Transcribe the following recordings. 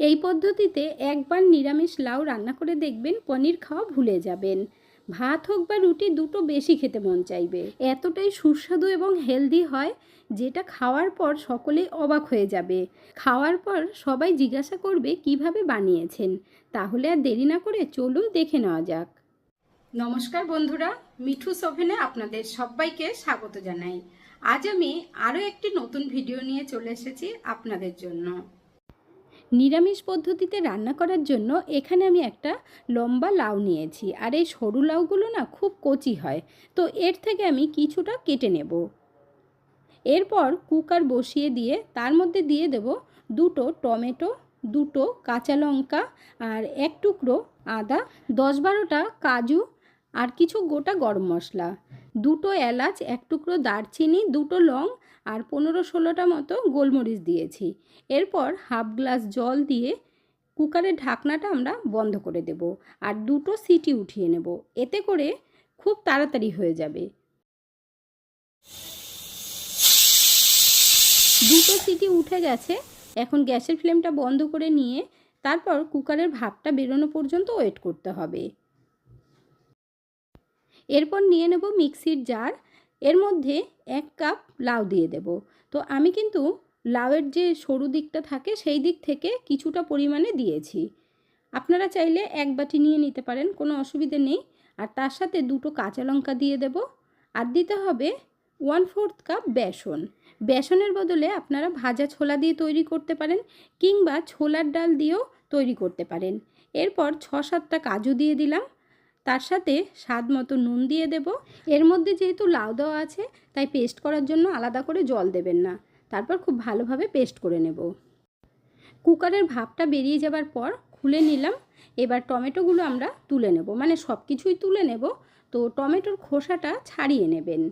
এই পদ্ধতিতে একবার নিরামিষ লাউ রান্না করে দেখবেন, পনির খাওয়া ভুলে যাবেন। ভাত হোক বা রুটি, দুটো বেশি খেতে মন চাইবে। এতটাই সুস্বাদু এবং হেলদি হয়, যেটা খাওয়ার পর সকলেই অবাক হয়ে যাবে। খাওয়ার পর সবাই জিজ্ঞাসা করবে কিভাবে বানিয়েছেন। তাহলে আর দেরি না করে চলুন দেখে নেওয়া যাক। নমস্কার বন্ধুরা, মিঠুস ওভেনে আপনাদের সবাইকে স্বাগত জানাই। আজ আমি আরও একটি নতুন ভিডিও নিয়ে চলে এসেছি আপনাদের জন্য। নিরামিষ পদ্ধতিতে রান্না করার জন্য এখানে আমি একটা লম্বা লাউ নিয়েছি, আর এই সরু লাউগুলো না খুব কচি হয়, তো এর থেকে আমি কিছুটা কেটে নেব। এরপর কুকার বসিয়ে দিয়ে তার মধ্যে দিয়ে দেব দুটো টমেটো, দুটো কাঁচা লঙ্কা, আর এক টুকরো আদা, 10-12টা কাজু, আর কিছু গোটা গরম মশলা, দুটো এলাচ, এক টুকরো দারচিনি, দুটো লং, আর 15-16টা মতো গোলমরিচ দিয়েছি। এরপর হাফ গ্লাস জল দিয়ে কুকারের ঢাকনাটা আমরা বন্ধ করে দেব, আর দুটো সিটি উঠিয়ে নেব। এতে করে খুব তাড়াতাড়ি হয়ে যাবে। দুটো সিটি উঠে গেছে। এখন গ্যাসের ফ্লেমটা বন্ধ করে নিয়ে তারপর কুকারের ভাপটা বেরোনো পর্যন্ত ওয়েট করতে হবে। এরপর নিয়ে নেব মিক্সির জার, এর মধ্যে 1 কাপ লাউ দিয়ে দেব। তো আমি কিন্তু লাউয়ের যে সরু দিকটা থাকে সেই দিক থেকে কিছুটা পরিমাণে দিয়েছি। আপনারা চাইলে 1 বাটি নিয়ে নিতে পারেন, কোনো অসুবিধে নেই। আর তার সাথে দুটো কাঁচা লঙ্কা দিয়ে দেব, আর দিতে হবে 1/4 কাপ বেসন। বেসনের বদলে আপনারা ভাজা ছোলা দিয়ে তৈরি করতে পারেন, কিংবা ছোলার ডাল দিয়েও তৈরি করতে পারেন। এরপর 6-7টা কাজু দিয়ে দিলাম, তার সাথে স্বাদ মতো নুন দিয়ে দেব। এর মধ্যে যেহেতু লাউ দেওয়া আছে, তাই পেস্ট করার জন্য আলাদা করে জল দেবেন না। তারপর খুব ভালোভাবে পেস্ট করে নেব। কুকারের ভাপটা বেরিয়ে যাবার পর খুলে নিলাম। এবার টমেটোগুলো আমরা তুলে নেব, মানে সব কিছুই তুলে নেব। তো টমেটোর খোসাটা ছাড়িয়ে নেবেন।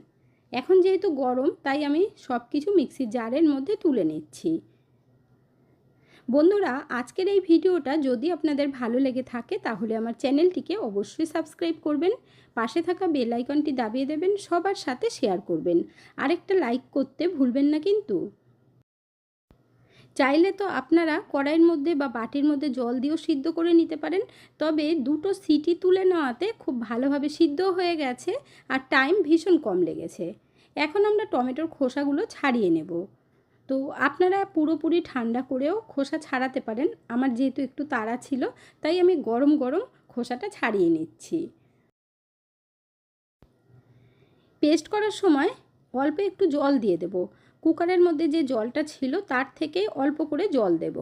এখন যেহেতু গরম, তাই আমি সব কিছু মিক্সির জারের মধ্যে তুলে নিচ্ছি। বন্ধুরা, আজকের এই ভিডিওটা যদি আপনাদের ভালো লেগে থাকে তাহলে আমার চ্যানেলটিকে অবশ্যই সাবস্ক্রাইব করবেন, পাশে থাকা বেল আইকনটি দাবিয়ে দেবেন, সবার সাথে শেয়ার করবেন, আরেকটা লাইক করতে ভুলবেন না কিন্তু। চাইলে তো আপনারা কড়াইয়ের মধ্যে বা বাটির মধ্যে জল দিয়েও সিদ্ধ করে নিতে পারেন, তবে দুটো সিটি তুলে নেওয়াতে খুব ভালোভাবে সিদ্ধ হয়ে গেছে, আর টাইম ভীষণ কম লেগেছে। এখন আমরা টমেটোর খোসাগুলো ছাড়িয়ে নেব। তো আপনারা পুরোপুরি ঠান্ডা করেও খোসা ছাড়াতে পারেন। আমার যেহেতু একটু তাড়া ছিল, তাই আমি গরম গরম খোসাটা ছাড়িয়ে নিচ্ছি। পেস্ট করার সময় অল্প একটু জল দিয়ে দেব। কুকারের মধ্যে যে জলটা ছিল তার থেকে অল্প করে জল দেব।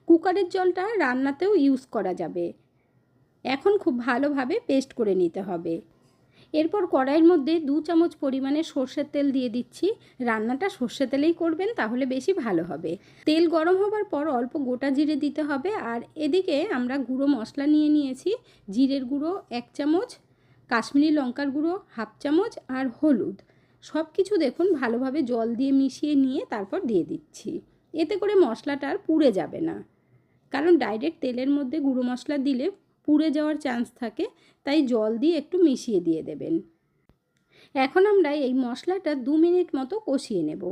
কুকারের জলটা রান্নাতেও ইউজ করা যাবে। এখন খুব ভালোভাবে পেস্ট করে নিতে হবে। এরপর কড়াইয়ের মধ্যে 2 চামচ পরিমাণে সর্ষের তেল দিয়ে দিচ্ছি। রান্নাটা সর্ষে তেলেই করবেন, তাহলে বেশি ভালো হবে। তেল গরম হবার পর অল্প গোটা জিরে দিতে হবে। আর এদিকে আমরা গুঁড়ো মশলা নিয়ে নিয়েছি। জিরের গুঁড়ো 1 চামচ, কাশ্মীরি লঙ্কার গুঁড়ো 1/2 চামচ, আর হলুদ। সব কিছু দেখুন ভালোভাবে জল দিয়ে মিশিয়ে নিয়ে তারপর দিয়ে দিচ্ছি। এতে করে মশলাটা আর পুড়ে যাবে না, কারণ ডাইরেক্ট তেলের মধ্যে গুঁড়ো মশলা দিলে পুড়ে যাওয়ার চান্স থাকে, তাই জল দিয়ে একটু মিশিয়ে দিয়ে দেবেন। এখন আমরা এই মশলাটা 2 মিনিট মতো কষিয়ে নেব।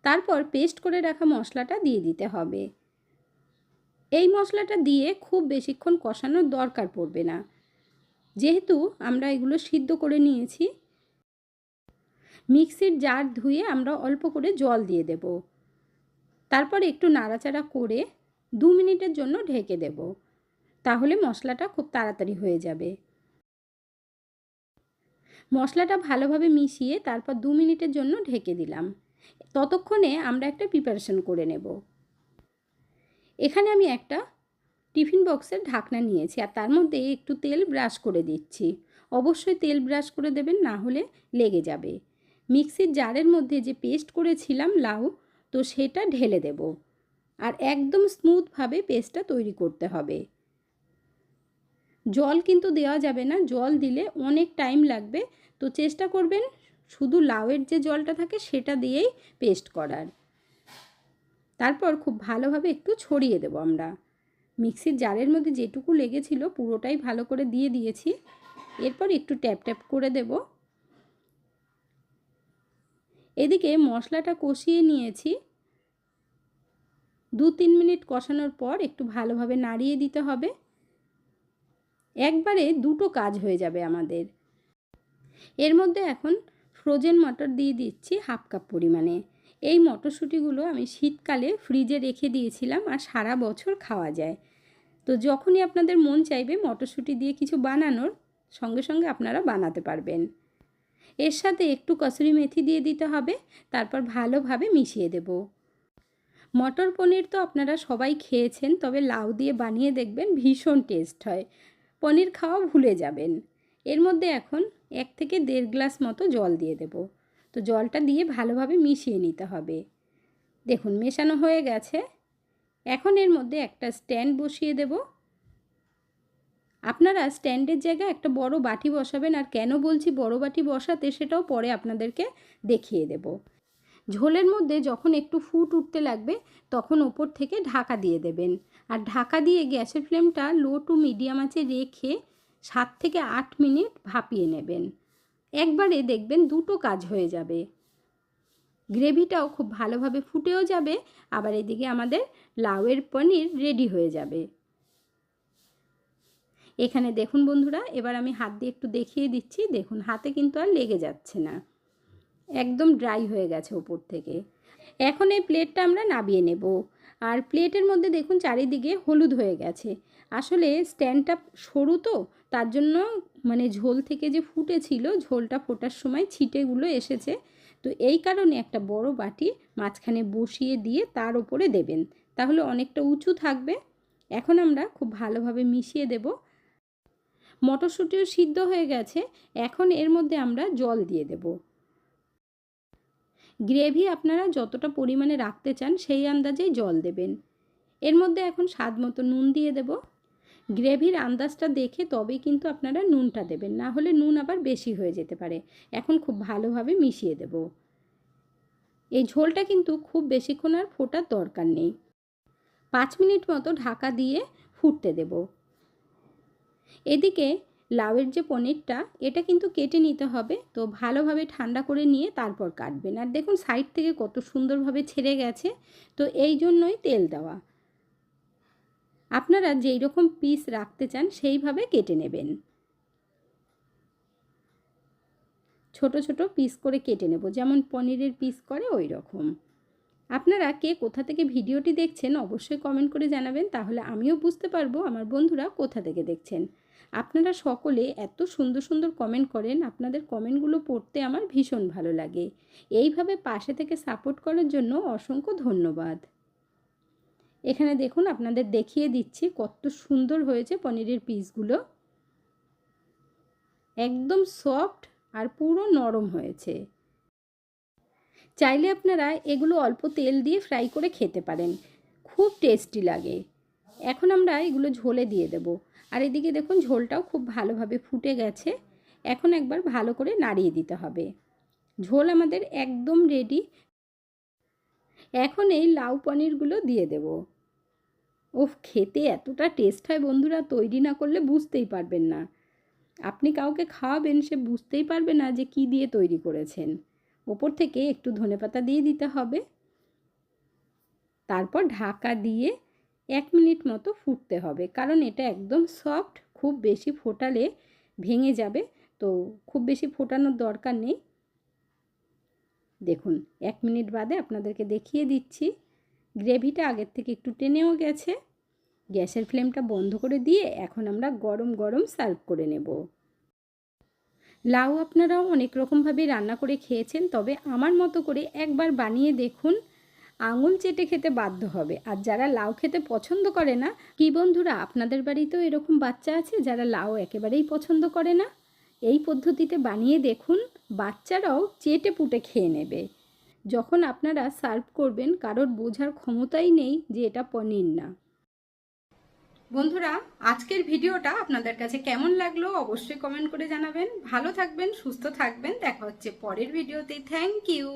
তারপর পেস্ট করে রাখা মশলাটা দিয়ে দিতে হবে। এই মশলাটা দিয়ে খুব বেশিক্ষণ কষানোর দরকার পড়বে না, যেহেতু আমরা এগুলো সিদ্ধ করে নিয়েছি। মিক্সির জার ধুয়ে আমরা অল্প করে জল দিয়ে দেব। তারপর একটু নাড়াচাড়া করে 2 মিনিটের জন্য ঢেকে দেব। তাহলে মশলাটা খুব তাড়াতাড়ি হয়ে যাবে। মশলাটা ভালোভাবে মিশিয়ে তারপর 2 মিনিটের জন্য ঢেকে দিলাম। ততক্ষণে আমরা একটা প্রিপারেশন করে নেব। এখানে আমি একটা টিফিন বক্সের ঢাকনা নিয়েছি, আর তার মধ্যে একটু তেল ব্রাশ করে দিচ্ছি। অবশ্যই তেল ব্রাশ করে দেবেন, না হলে লেগে যাবে। মিক্সির জারের মধ্যে যে পেস্ট করেছিলাম লাউ, তো সেটা ঢেলে দেব। আর একদম স্মুথভাবে পেস্টটা তৈরি করতে হবে। জল কিন্তু দেওয়া যাবে না, জল দিলে অনেক টাইম লাগবে। তো চেষ্টা করবেন শুধু লাউয়ের যে জলটা থাকে সেটা দিয়েই পেস্ট করার। তারপর খুব ভালোভাবে একটু ছড়িয়ে দেব আমরা। মিক্সির জারের মধ্যে যেটুকু লেগেছিল পুরোটাই ভালো করে দিয়ে দিয়েছি। এরপর একটু ট্যাপ ট্যাপ করে দেব। এদিকে মশলাটা কষিয়ে নিয়েছি। 2-3 মিনিট কষানোর পর একটু ভালোভাবে নাড়িয়ে দিতে হবে। একবারে দুটো কাজ হয়ে যাবে আমাদের। এর মধ্যে এখন ফ্রোজেন মটর দিয়ে দিচ্ছি 1/2 কাপ পরিমাণে। এই মটরশুঁটিগুলো আমি শীতকালে ফ্রিজে রেখে দিয়েছিলাম, আর সারা বছর খাওয়া যায়। তো যখনই আপনাদের মন চাইবে মটরশুঁটি দিয়ে কিছু বানানোর, সঙ্গে সঙ্গে আপনারা বানাতে পারবেন। এর সাথে একটু কসুরি মেথি দিয়ে দিতে হবে, তারপর ভালোভাবে মিশিয়ে দেব। মটর পনির তো আপনারা সবাই খেয়েছেন, তবে লাউ দিয়ে বানিয়ে দেখবেন ভীষণ টেস্ট হয়। পনির খাওয়া ভুলে যাবেন। এর মধ্যে এখন 1 থেকে 1.5 গ্লাস মতো জল দিয়ে দেব। তো জলটা দিয়ে ভালোভাবে মিশিয়ে নিতে হবে। দেখুন মেশানো হয়ে গেছে। এখন এর মধ্যে একটা স্ট্যান্ড বসিয়ে দেব। আপনারা স্ট্যান্ডের জায়গায় একটা বড় বাটি বসাবেন, আর কেন বলছি বড় বাটি বসাতে সেটাও পরে আপনাদেরকে দেখিয়ে দেব। ঝোলের মধ্যে যখন একটু ফুট উঠতে লাগবে তখন ওপর থেকে ঢাকা দিয়ে দেবেন, আর ঢাকা দিয়ে গ্যাসের ফ্লেমটা লো টু মিডিয়াম আঁচে রেখে 7 থেকে 8 মিনিট ভাপিয়ে নেবেন। একবারে দেখবেন দুটো কাজ হয়ে যাবে, গ্রেভিটাও খুব ভালোভাবে ফুটেও যাবে, আবার এদিকে আমাদের লাউয়ের পনির রেডি হয়ে যাবে। এখানে দেখুন বন্ধুরা, এবার আমি হাত দিয়ে একটু দেখিয়ে দিচ্ছি। দেখুন হাতে কিন্তু আর লেগে যাচ্ছে না, একদম ড্রাই হয়ে গেছে ওপর থেকে। এখন এই প্লেটটা আমরা নামিয়ে নেব। আর প্লেটের মধ্যে দেখুন চারিদিকে হলুদ হয়ে গেছে। আসলে স্ট্যান্ডটা সরু তো, তার জন্য মানে ঝোল থেকে যে ফুটেছিল, ঝোলটা ফোটার সময় ছিটেগুলো এসেছে। তো এই কারণে একটা বড় বাটি মাঝখানে বসিয়ে দিয়ে তার উপরে দেবেন, তাহলে অনেকটা উঁচু থাকবে। এখন আমরা খুব ভালোভাবে মিশিয়ে দেব। মটরশুঁটিও সিদ্ধ হয়ে গেছে। এখন এর মধ্যে আমরা জল দিয়ে দেব। গ্রেভি আপনারা যতটা পরিমাণে রাখতে চান সেই আন্দাজেই জল দেবেন। এর মধ্যে এখন স্বাদ মতো নুন দিয়ে দেব। গ্রেভির আন্দাজটা দেখে তবেই কিন্তু আপনারা নুনটা দেবেন, না হলে নুন আবার বেশি হয়ে যেতে পারে। এখন খুব ভালোভাবে মিশিয়ে দেব। এই ঝোলটা কিন্তু খুব বেশিক্ষণ আর ফোটার দরকার নেই। 5 মিনিট মতো ঢাকা দিয়ে ফুটতে দেব। এদিকে লাউয়ের যে পনিরটা, এটা কিন্তু কেটে নিতে হবে। তো ভালোভাবে ঠান্ডা করে নিয়ে তারপর কাটবেন। আর দেখুন সাইড থেকে কত সুন্দরভাবে ছেড়ে গেছে। তো এই জন্যই তেল দেওয়া। আপনারা যেই রকম পিস রাখতে চান সেইভাবে কেটে নেবেন। ছোট ছোট পিস করে কেটে নেব, যেমন পনিরের পিস করে ওই রকম। আপনারা কে কোথা থেকে ভিডিওটি দেখছেন অবশ্যই কমেন্ট করে জানাবেন, তাহলে আমিও বুঝতে পারবো আমার বন্ধুরা কোথা থেকে দেখছেন। আপনারা সকলে এত সুন্দর সুন্দর কমেন্ট করেন, আপনাদের কমেন্টগুলো পড়তে আমার ভীষণ ভালো লাগে। এইভাবে পাশে থেকে সাপোর্ট করার জন্য অসংখ্য ধন্যবাদ। এখানে দেখুন আপনাদের দেখিয়ে দিচ্ছি কত সুন্দর হয়েছে পনিরের পিসগুলো, একদম সফট আর পুরো নরম হয়েছে। চাইলে আপনারা এগুলো অল্প তেল দিয়ে ফ্রাই করে খেতে পারেন, খুব টেস্টি লাগে। এখন আমরা এগুলো ঝোলে দিয়ে দেব। আর এদিকে দেখুন ঝোলটাও খুব ভালোভাবে ফুটে গেছে। এখন একবার ভালো করে নাড়িয়ে দিতে হবে। ঝোল আমাদের একদম রেডি। এখন এই লাউ পনিরগুলো দিয়ে দেব। ওফ, খেতে এতটা টেস্ট হয় বন্ধুরা, তৈরি না করলে বুঝতেই পারবেন না। আপনি কাউকে খাওয়াবেন, সে বুঝতেই পারবে না যে কি দিয়ে তৈরি করেছেন। ওপর থেকে একটু ধনেপাতা দিয়ে দিতে হবে। তারপর ঢাকা দিয়ে 1 মিনিট মতো ফুটতে হবে, কারণ এটা একদম সফট। খুব বেশি ফোটালে ভেঙে যাবে, তো খুব বেশি ফোটানোর দরকার নেই। দেখুন 1 মিনিট বাদে আপনাদেরকে দেখিয়ে দিচ্ছি। গ্রেভিটা আগের থেকে একটু টেনেও গেছে। গ্যাসের ফ্লেমটা বন্ধ করে দিয়ে এখন আমরা গরম গরম সার্ভ করে নেব। লাউ আপনারাও অনেক রকমভাবে রান্না করে খেয়েছেন, তবে আমার মতো করে একবার বানিয়ে দেখুন, আঙুল চেটে খেতে বাধ্য হবে। আর যারা লাউ খেতে পছন্দ করে না, কি বন্ধুরা আপনাদের বাড়িতেও এরকম বাচ্চা আছে যারা লাউ একেবারেই পছন্দ করে না? এই পদ্ধতিতে বানিয়ে দেখুন, বাচ্চারাও চেটে পুটে খেয়ে নেবে। যখন আপনারা সার্ভ করবেন কারোর বোঝার ক্ষমতাই নেই যে এটা পনির না। বন্ধুরা, আজকের ভিডিওটা আপনাদের কাছে কেমন লাগলো অবশ্যই কমেন্ট করে জানাবেন। ভালো থাকবেন, সুস্থ থাকবেন। দেখা হচ্ছে পরের ভিডিওতে। Thank you.